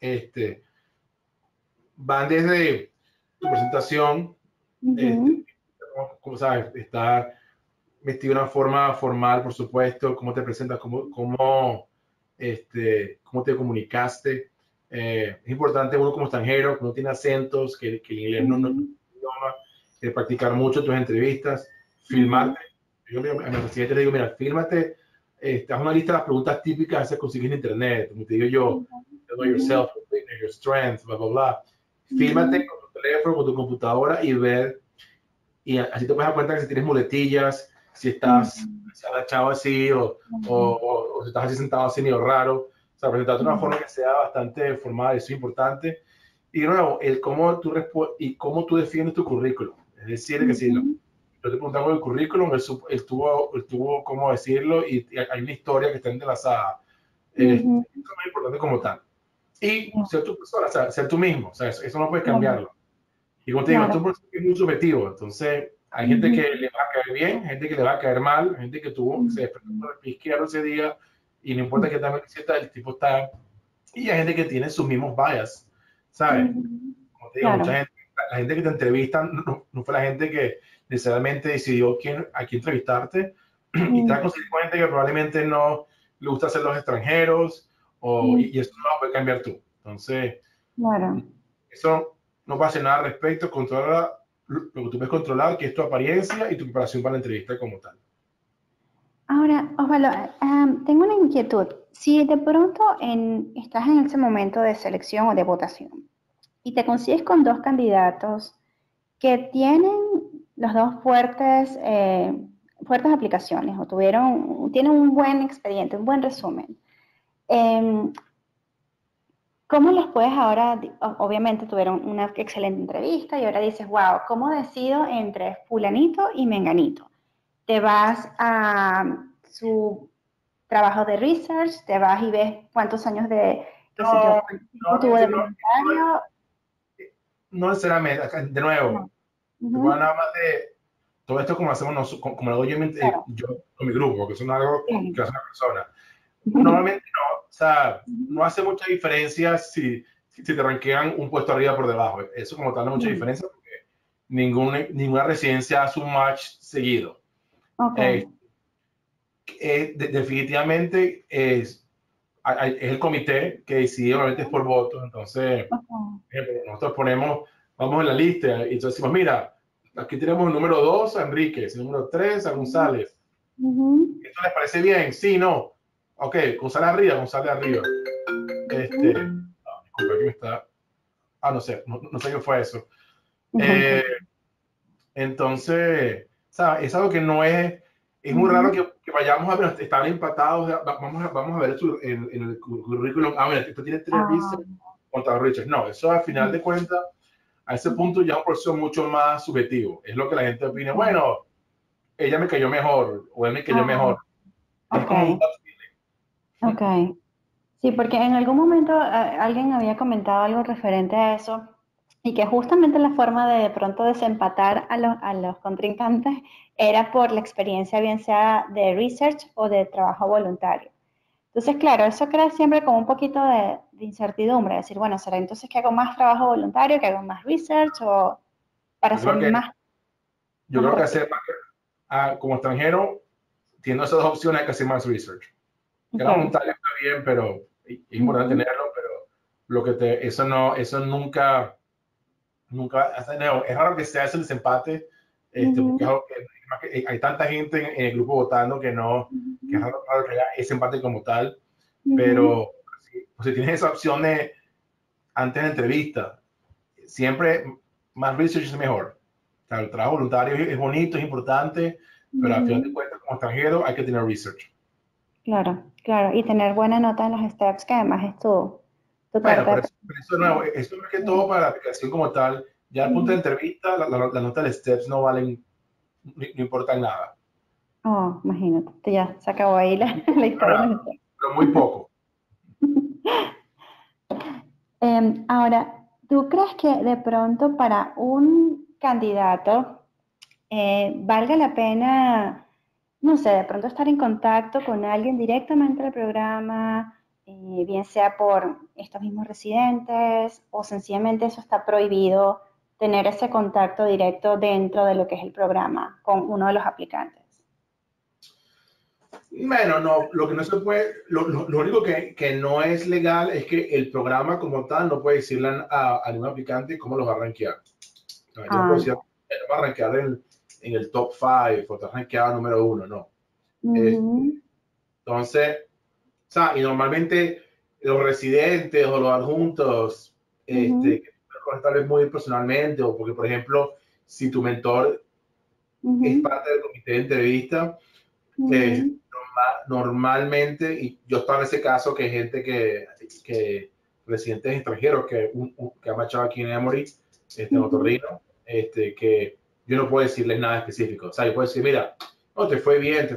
van desde tu presentación, como sabes, estar vestido de una forma formal, por supuesto, cómo te presentas, cómo te comunicaste. Es importante uno como extranjero, que no tiene acentos, que el inglés no es idioma, practicar mucho tus entrevistas, filmarte. Yo a mis residentes les digo, mira, fílmate, haz una lista de las preguntas típicas que se consiguen en internet, como te digo yo, know yourself, your strengths, bla, bla, bla. Fílmate con tu teléfono, con tu computadora y ver, y así te puedes dar cuenta que si tienes muletillas, si estás agachado así o si estás así sentado así medio raro. O sea, presentarte de una forma que sea bastante formal, eso es importante. Y de nuevo, cómo tú defines tu currículum. Es decir, que si yo te preguntaba por el currículum, él tuvo cómo decirlo y hay una historia que está entrelazada. Eso es muy importante como tal. Y ser tu persona, o sea, ser tú mismo. O sea, eso no puedes cambiarlo. Y como te digo, esto es muy subjetivo. Entonces, hay gente que le va a caer bien, gente que le va a caer mal, gente que se despertó con el pie izquierdo ese día y no importa qué tal el tipo está. Y hay gente que tiene sus mismos bias, ¿sabes? Como te digo, mucha gente, la gente que te entrevista no fue la gente que necesariamente decidió a quién entrevistarte. Y te vas a conseguir con gente que probablemente no le gusta hacer los extranjeros y eso no lo puede cambiar tú. Entonces, eso no va a hacer nada al respecto, controla lo que tú puedes controlar, que es tu apariencia y tu preparación para la entrevista como tal. Ahora, Osvaldo, tengo una inquietud. Si de pronto estás en ese momento de selección o de votación y te consigues con dos candidatos que tienen los dos fuertes aplicaciones o tienen un buen expediente, un buen resumen, ¿cómo los puedes ahora? Obviamente tuvieron una excelente entrevista y ahora dices, wow, ¿cómo decido entre fulanito y menganito? Te vas a su trabajo de research, te vas y ves cuántos años de, qué sé yo, cuánto tuvo de voluntario. No necesariamente, de nuevo, nada más de todo esto como hacemos como lo hago yo con mi grupo, porque eso no es algo que hace una persona. Normalmente no, o sea, no hace mucha diferencia si te rankean un puesto arriba por debajo. Eso como tal no hace mucha diferencia porque ninguna residencia hace un match seguido. Definitivamente es el comité que decide, obviamente es por votos. Entonces, nosotros vamos en la lista y entonces decimos, mira, aquí tenemos el número 2 a Enríquez, el número 3 a González. ¿Esto les parece bien? Sí, no. Ok, González arriba. Disculpa que me está... no sé, no sé qué fue eso. Entonces, ¿sabes? Es algo que no es... Es muy raro que vayamos a ver, están empatados, vamos a ver eso en el currículum. Mira, esto tiene 3 visas contra Richard. No, eso al final de cuentas, a ese punto ya es un proceso mucho más subjetivo. Es lo que la gente opina. Bueno, ella me cayó mejor o él me cayó Ah, mejor. Es ok, como un gut feeling. ok. Sí, porque en algún momento alguien había comentado algo referente a eso y que justamente la forma de pronto desempatar a los contrincantes era por la experiencia, bien sea de research o de trabajo voluntario. Entonces, claro, eso crea siempre como un poquito de incertidumbre, decir, bueno, ¿será entonces que hago más trabajo voluntario, que hago más research o para Yo ser creo que, yo más creo que efectivo? hacer, como extranjero, teniendo esas dos opciones hay que hacer más research. Ok. Era voluntario está bien, pero es importante Ujú, tenerlo, pero lo que te, eso no, eso nunca, nunca, no, es raro que sea ese desempate, porque es ujú, algo que hay tanta gente en el grupo votando que no, que es ujú, raro que haya ese empate como tal, ujú, pero si tienes esa opción de antes de la entrevista, siempre más research es mejor. O sea, el trabajo voluntario es bonito, es importante, pero al final de ujú. cuentas, como extranjero, hay que tener research. Claro, claro. Y tener buena nota en los steps, que además es tu Bueno, carta de pero eso, no, presentación. eso más que todo para la aplicación como tal. Ya al punto de Ujú. entrevista, la nota de steps no valen, no importan nada. Oh, imagínate, ya se acabó ahí la, la historia de los steps. Pero muy poco. Ahora, ¿tú crees que de pronto para un candidato valga la pena, no sé, de pronto estar en contacto con alguien directamente del programa, bien sea por estos mismos residentes o sencillamente eso está prohibido, tener ese contacto directo dentro de lo que es el programa con uno de los aplicantes? Bueno, no, lo que no se puede, lo único que no es legal es que el programa como tal no puede decirle a ningún aplicante cómo los va a rankear. O sea, yo no puedo Ah, decir, va a rankear en el top 5 o está rankeado número 1, no. Es, ujú, entonces, o sea, y normalmente los residentes o los adjuntos, ujú, que tal vez muy personalmente, o porque, por ejemplo, si tu mentor es ujú, parte del comité de entrevista, ujú, normalmente, y yo estaba en ese caso, que hay gente que residentes extranjeros que ha marchado aquí en Emory, en ujú, Otorrino, que yo no puedo decirles nada específico. O sea, yo puedo decir, mira, no, te fue bien,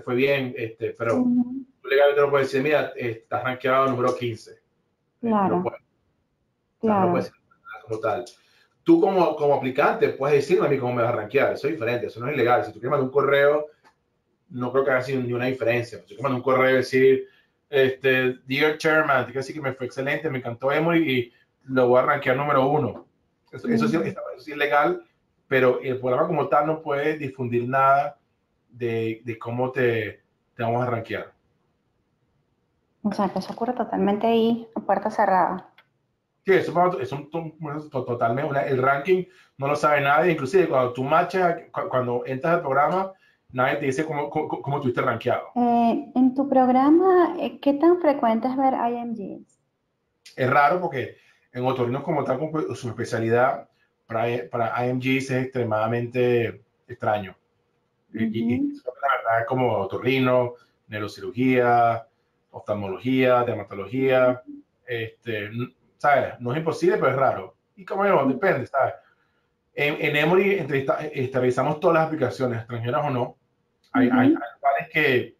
pero ujú. tú legalmente no puedes decir, mira, estás rankeado número 15. No Claro, puedes, o sea, no puedes claro. decir nada como tal. Tú como aplicante puedes decirme a mí cómo me vas a rankear, eso es diferente, eso no es ilegal. Si tú quieres mandar un correo, no creo que haga ni una diferencia. Si tú mandas un correo y decir, Dear Chairman, te quiero decir que me fue excelente, me encantó Emory y lo voy a rankear número 1. Eso sí, Ujú. eso sí es legal, pero el programa como tal no puede difundir nada de cómo te vamos a rankear. O sea, que eso ocurre totalmente ahí, a puerta cerrada. Sí, totalmente, el ranking no lo sabe nadie, inclusive cuando tú matchas, cuando entras al programa, nadie te dice cómo tuviste rankeado. En tu programa, ¿qué tan frecuente es ver IMGs? Es raro porque en otorrinos como tal, como su especialidad para IMGs es extremadamente extraño. Y Ujú, la verdad es como otorrino, neurocirugía, oftalmología, dermatología, ¿sabes? No es imposible, pero es raro. Y como digo, depende, ¿sabes? En Emory revisamos todas las aplicaciones, extranjeras o no. Hay ujú, cuales que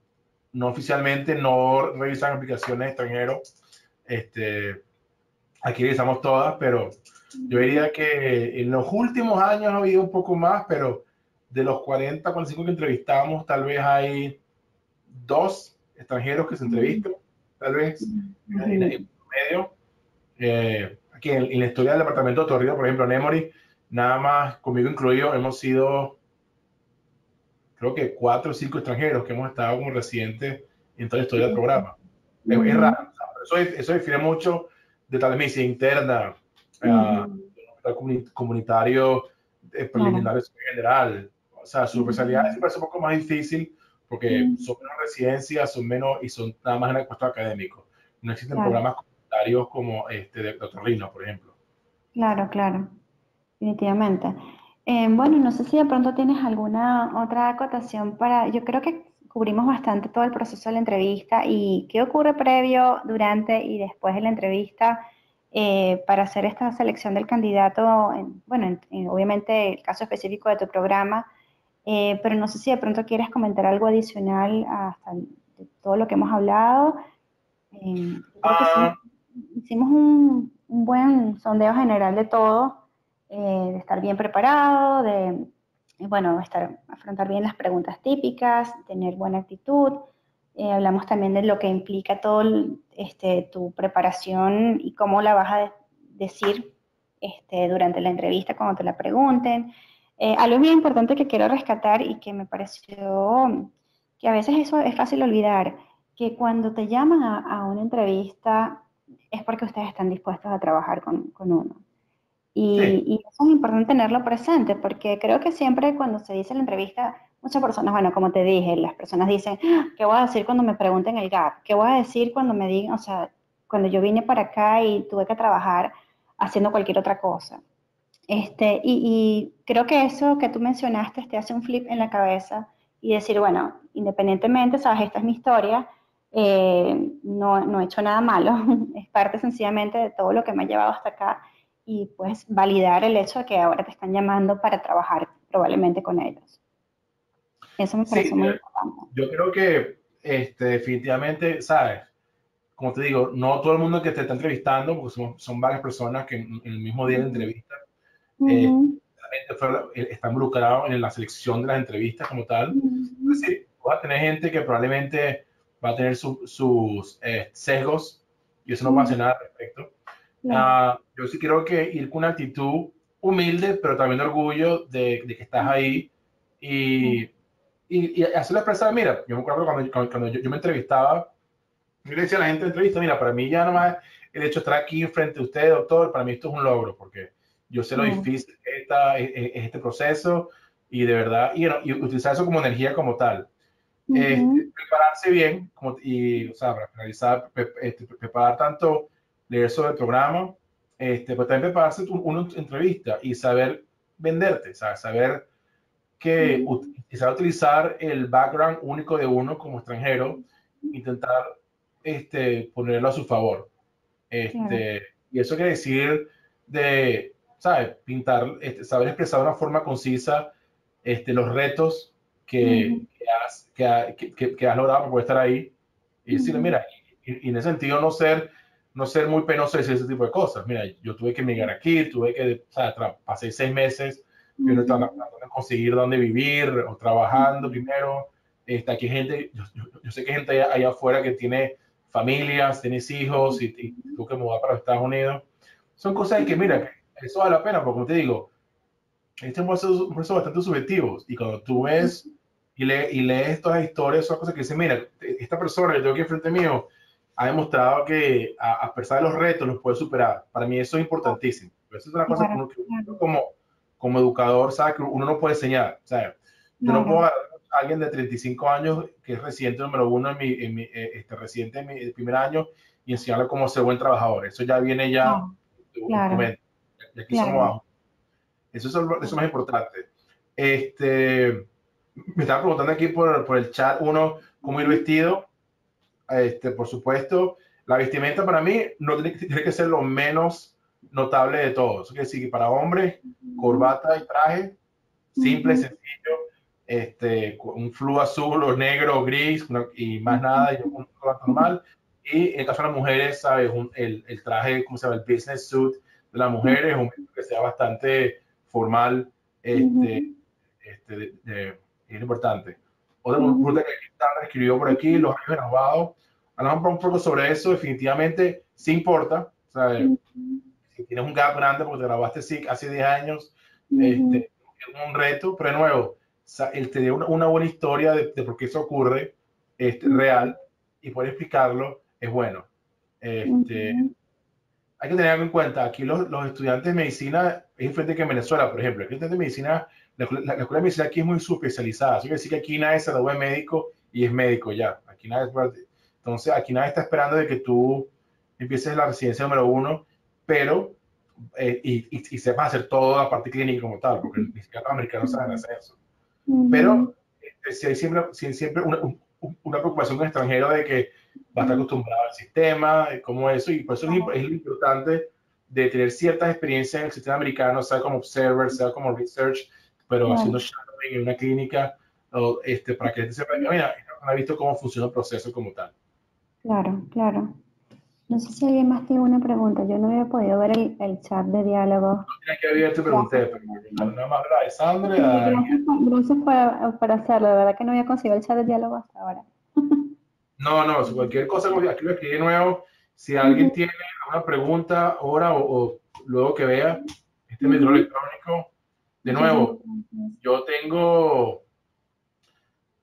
no oficialmente no revisan aplicaciones extranjeros. Aquí revisamos todas, pero yo ujú, diría que en los últimos años ha habido un poco más, pero de los 40, 45 que entrevistamos, tal vez hay dos extranjeros que se ujú, entrevistan, tal vez imagínate. en medio. Aquí en la historia del departamento de Torrijos, por ejemplo, en Emory, nada más conmigo incluido, hemos sido, creo que 4 o 5 extranjeros que hemos estado como residentes en toda la historia del programa. Es Ujú, raro, eso difiere mucho de tal vez medicina interna, uh, ujú, comunitario, claro. preliminar en general. O sea, su especialidad Ujú, siempre es un poco más difícil porque ujú, son menos residencias, son menos y son nada más en el puesto académico. No existen claro, programas comunitarios como de otorrino, por ejemplo. claro, claro, definitivamente. Bueno, no sé si de pronto tienes alguna otra acotación para, yo creo que cubrimos bastante todo el proceso de la entrevista y qué ocurre previo, durante y después de la entrevista para hacer esta selección del candidato, obviamente el caso específico de tu programa. pero no sé si de pronto quieres comentar algo adicional de todo lo que hemos hablado. Creo que Ah, hicimos un buen sondeo general de todo, de estar bien preparado, bueno, afrontar bien las preguntas típicas, tener buena actitud. Hablamos también de lo que implica tu preparación y cómo la vas a decir durante la entrevista cuando te la pregunten. Algo bien importante que quiero rescatar y que me pareció que a veces eso es fácil olvidar, que cuando te llaman a una entrevista es porque ustedes están dispuestos a trabajar con uno. sí, Y eso es importante tenerlo presente, porque creo que siempre cuando se dice en la entrevista, muchas personas, bueno, como te dije, las personas dicen, "Ah, ¿qué voy a decir cuando me pregunten el gap? ¿Qué voy a decir cuando me digan, o sea, cuando yo vine para acá y tuve que trabajar haciendo cualquier otra cosa? Y creo que eso que tú mencionaste te hace un flip en la cabeza y decir, bueno, independientemente, sabes, esta es mi historia, no he hecho nada malo, es parte sencillamente de todo lo que me ha llevado hasta acá y pues validar el hecho de que ahora te están llamando para trabajar probablemente con ellos. Eso me sí, parece muy importante. yo creo que definitivamente, ¿sabes? Como te digo, no todo el mundo que te está entrevistando, porque son varias personas que en el mismo día de la entrevista Ujú, está involucrado en la selección de las entrevistas como tal. Es ujú, decir, vas a tener gente que probablemente va a tener sus sesgos y eso no va a ujú, hacer nada al respecto. claro. Yo sí creo que ir con una actitud humilde, pero también de orgullo de que estás ahí y, y hacerle expresar, mira, yo me acuerdo cuando yo me entrevistaba, yo le decía a la gente de entrevista, mira, para mí ya nomás el hecho de estar aquí frente a usted, doctor, para mí esto es un logro, porque yo sé lo Claro. difícil que es este proceso y de verdad, y utilizar eso como energía como tal. Ujú, Prepararse bien y, o sea, para finalizar, preparar tanto, leer sobre el programa, pero también prepararse una entrevista y saber venderte, ¿sabes? Saber que ujú, saber utilizar el background único de uno como extranjero, intentar ponerlo a su favor. claro. Y eso quiere decir de, ¿sabes? Pintar, saber expresar de una forma concisa los retos Ujú, que has logrado para poder estar ahí. Y decirle, ujú, mira, y en ese sentido no ser muy penoso decir ese tipo de cosas. Mira, yo tuve que emigrar aquí, tuve que, o sea, pasé 6 meses viendo ujú, tratando de conseguir dónde vivir o trabajando primero. Aquí hay gente, yo sé que hay gente allá afuera que tiene familias, tienes hijos y tú que mudar para Estados Unidos. Son cosas que, mira, que eso vale la pena, porque como te digo, este es un proceso bastante subjetivo. Y cuando tú ves y lees todas las historias, son cosas que dicen, mira, esta persona que tengo aquí enfrente mío ha demostrado que a pesar de los retos los puede superar. Para mí eso es importantísimo. Eso es una cosa claro, que claro, uno como educador sabe que uno no puede enseñar. O sea, yo no puedo claro. dar a alguien de 35 años que es residente número uno residente en mi primer año y enseñarle cómo ser buen trabajador. Eso ya viene ya Claro, en tu claro, mente. Y aquí claro. somos eso es más importante. Este, Me estaba preguntando aquí por el chat, uno, cómo ir Ujú, vestido. Por supuesto, la vestimenta para mí no tiene que ser lo menos notable de todo. Eso quiere decir que para hombres, ujú, corbata y traje, simple, ujú, sencillo, un flu azul o negro o gris y más ujú, nada, y un corbata normal. Y en el caso de las mujeres, ¿sabes? El traje, ¿cómo se llama? El business suit de las mujeres, un que sea bastante formal, este, ujú, es importante. Otra ujú, pregunta que Sandra escribió por aquí, ujú, los años grabados. Hablamos un poco sobre eso, definitivamente sí importa. ¿Sabes? ujú, Si tienes un gap grande porque te grabaste sí, hace 10 años, ujú, es un reto, pero de nuevo, el tener una buena historia de por qué eso ocurre, real, y poder explicarlo es bueno. Este, ujú, Hay que tener algo en cuenta. Aquí los estudiantes de medicina es diferente que en Venezuela, por ejemplo. Aquí los estudiantes de medicina, la escuela de medicina aquí es muy subespecializada. Así que decir que aquí nadie se gradúa de médico y es médico ya. Aquí nadie, entonces, aquí nadie está esperando de que tú empieces la residencia número uno, pero y sepas hacer toda la parte clínica como tal, porque ni siquiera los americanos saben hacer eso. Pero si hay siempre una preocupación en el extranjero de que va a estar acostumbrado al sistema, como eso, y por eso es lo importante de tener ciertas experiencias en el sistema americano, sea como observer, sea como research, pero haciendo claro, shadowing en una clínica, o, para que sepa, mira, no ha visto cómo funciona el proceso como tal. Claro, claro. No sé si alguien más tiene una pregunta. Yo no había podido ver el chat de diálogo. Tienes que abrir, te pregunté, pero nada más a Sandra, Sí, a gracias por hacerlo. De verdad que no había conseguido el chat de diálogo hasta ahora. no, no, si cualquier cosa, aquí lo escribí de nuevo. Si alguien Ujú, tiene alguna pregunta ahora o luego que vea este medio ujú. electrónico, de Muchísimas nuevo, gracias. yo tengo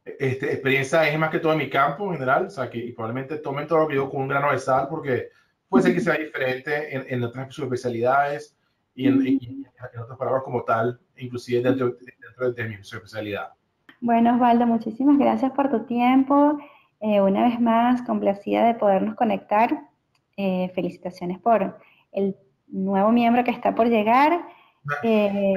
experiencia, es más que todo en mi campo en general, o sea, que y probablemente tomen todo lo que digo con un grano de sal, porque puede ser que sea diferente en otras subespecialidades Ujú. en otras palabras como tal, inclusive dentro de mi subespecialidad. Bueno, Osvaldo, muchísimas gracias por tu tiempo. Una vez más, complacida de podernos conectar. Felicitaciones por el nuevo miembro que está por llegar. Eh,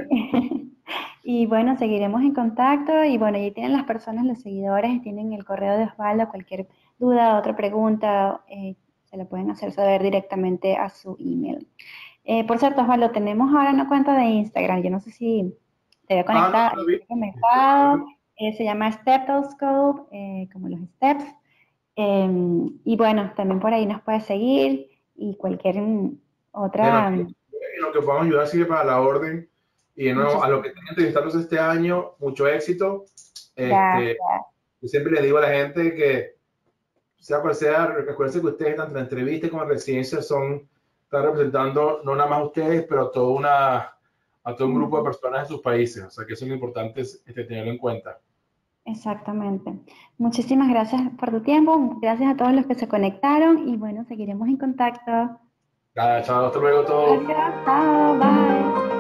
y bueno, seguiremos en contacto. Y bueno, ahí tienen las personas, los seguidores, tienen el correo de Osvaldo. Cualquier duda, otra pregunta, se la pueden hacer saber directamente a su email. Por cierto, Osvaldo, tenemos ahora una cuenta de Instagram. Yo no sé si te había Ah, no conectado, sabía. conectado. Se llama Stethoscope, como los steps. Y bueno, también por ahí nos puedes seguir y cualquier Bueno, otra. en lo que podamos ayudar sigue para la orden. Y de nuevo, a los Muchísimas que estén entrevistándose este año, mucho éxito. gracias. Yo siempre le digo a la gente que, sea cual sea, recuerden que ustedes, tanto en la entrevista como en la residencia, están representando no nada más a ustedes, pero a todo un grupo de personas en sus países. O sea, que eso es lo importante, tenerlo en cuenta. Exactamente. Muchísimas gracias por tu tiempo. Gracias a todos los que se conectaron y bueno, seguiremos en contacto. Nada, chao, hasta luego todos. Gracias. Chao. Bye.